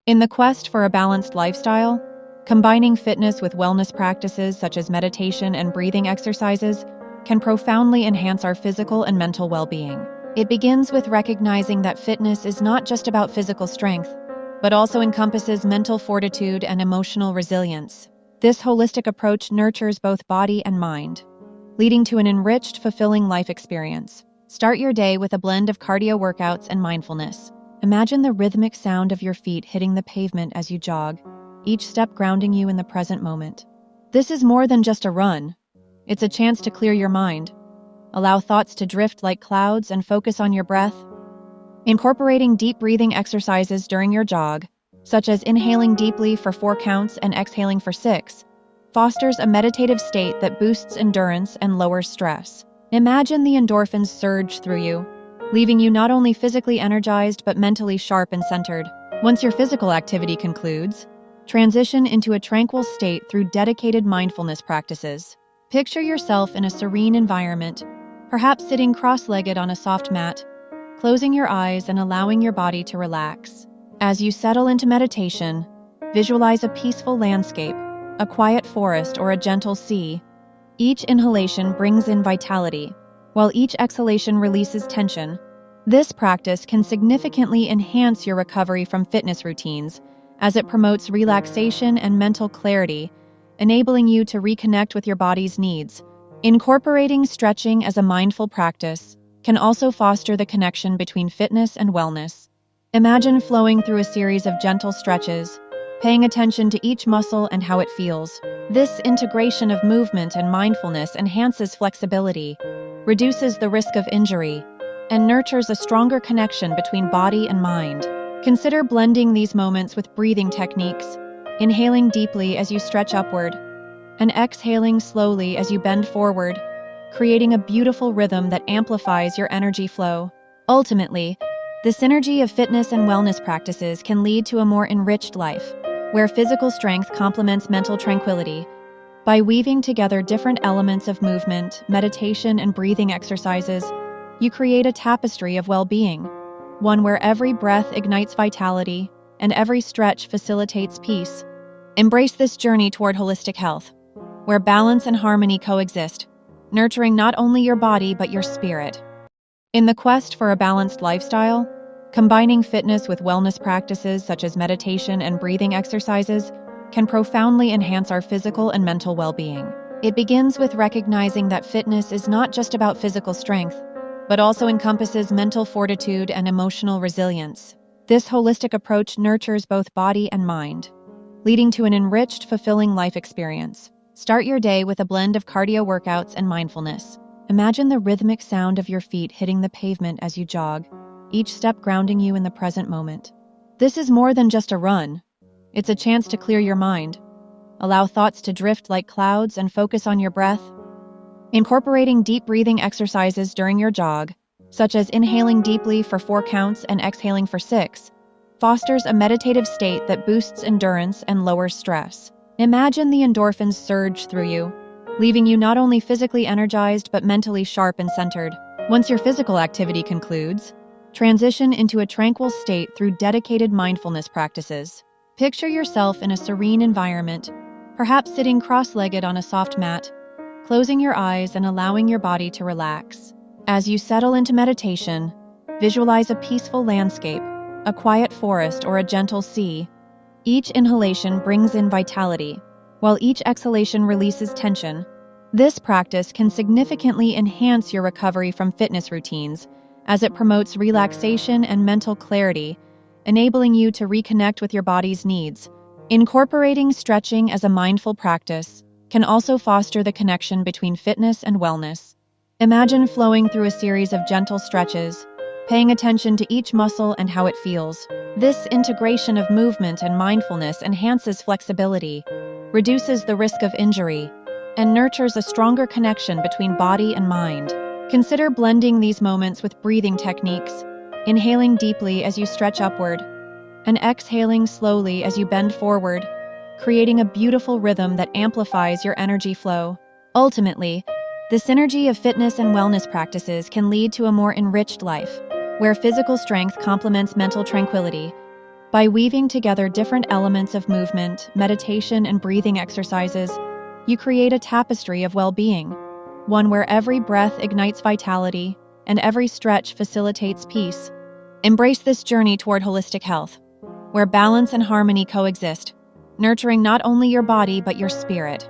In the quest for a balanced lifestyle, combining fitness with wellness practices such as meditation and breathing exercises can profoundly enhance our physical and mental well-being. It begins with recognizing that fitness is not just about physical strength, but also encompasses mental fortitude and emotional resilience. This holistic approach nurtures both body and mind, leading to an enriched, fulfilling life experience. Start your day with a blend of cardio workouts and mindfulness. Imagine the rhythmic sound of your feet hitting the pavement as you jog, each step grounding you in the present moment. This is more than just a run. It's a chance to clear your mind, allow thoughts to drift like clouds, and focus on your breath. Incorporating deep breathing exercises during your jog, such as inhaling deeply for 4 counts and exhaling for 6, fosters a meditative state that boosts endurance and lowers stress. Imagine the endorphins surge through you, leaving you not only physically energized but mentally sharp and centered. Once your physical activity concludes, transition into a tranquil state through dedicated mindfulness practices. Picture yourself in a serene environment, perhaps sitting cross-legged on a soft mat, closing your eyes and allowing your body to relax. As you settle into meditation, visualize a peaceful landscape, a quiet forest, or a gentle sea. Each inhalation brings in vitality, while each exhalation releases tension. This practice can significantly enhance your recovery from fitness routines, as it promotes relaxation and mental clarity, enabling you to reconnect with your body's needs. Incorporating stretching as a mindful practice can also foster the connection between fitness and wellness. Imagine flowing through a series of gentle stretches, paying attention to each muscle and how it feels. This integration of movement and mindfulness enhances flexibility, reduces the risk of injury, and nurtures a stronger connection between body and mind. Consider blending these moments with breathing techniques, inhaling deeply as you stretch upward, and exhaling slowly as you bend forward, creating a beautiful rhythm that amplifies your energy flow. Ultimately, the synergy of fitness and wellness practices can lead to a more enriched life, where physical strength complements mental tranquility. By weaving together different elements of movement, meditation, and breathing exercises, you create a tapestry of well-being, one where every breath ignites vitality and every stretch facilitates peace. Embrace this journey toward holistic health, where balance and harmony coexist, nurturing not only your body but your spirit. In the quest for a balanced lifestyle, combining fitness with wellness practices such as meditation and breathing exercises can profoundly enhance our physical and mental well-being. It begins with recognizing that fitness is not just about physical strength, but also encompasses mental fortitude and emotional resilience. This holistic approach nurtures both body and mind, leading to an enriched, fulfilling life experience. Start your day with a blend of cardio workouts and mindfulness. Imagine the rhythmic sound of your feet hitting the pavement as you jog, each step grounding you in the present moment. This is more than just a run. It's a chance to clear your mind, allow thoughts to drift like clouds, and focus on your breath. Incorporating deep breathing exercises during your jog, such as inhaling deeply for 4 counts and exhaling for 6, fosters a meditative state that boosts endurance and lowers stress. Imagine the endorphins surge through you, leaving you not only physically energized but mentally sharp and centered. Once your physical activity concludes, transition into a tranquil state through dedicated mindfulness practices. Picture yourself in a serene environment, perhaps sitting cross-legged on a soft mat, closing your eyes and allowing your body to relax. As you settle into meditation, visualize a peaceful landscape, a quiet forest, or a gentle sea. Each inhalation brings in vitality, while each exhalation releases tension. This practice can significantly enhance your recovery from fitness routines, as it promotes relaxation and mental clarity, enabling you to reconnect with your body's needs. Incorporating stretching as a mindful practice can also foster the connection between fitness and wellness. Imagine flowing through a series of gentle stretches, paying attention to each muscle and how it feels. This integration of movement and mindfulness enhances flexibility, reduces the risk of injury, and nurtures a stronger connection between body and mind. Consider blending these moments with breathing techniques, inhaling deeply as you stretch upward, and exhaling slowly as you bend forward, creating a beautiful rhythm that amplifies your energy flow. Ultimately, the synergy of fitness and wellness practices can lead to a more enriched life, where physical strength complements mental tranquility. By weaving together different elements of movement, meditation, and breathing exercises, you create a tapestry of well-being, one where every breath ignites vitality and every stretch facilitates peace. Embrace this journey toward holistic health, where balance and harmony coexist, nurturing not only your body but your spirit.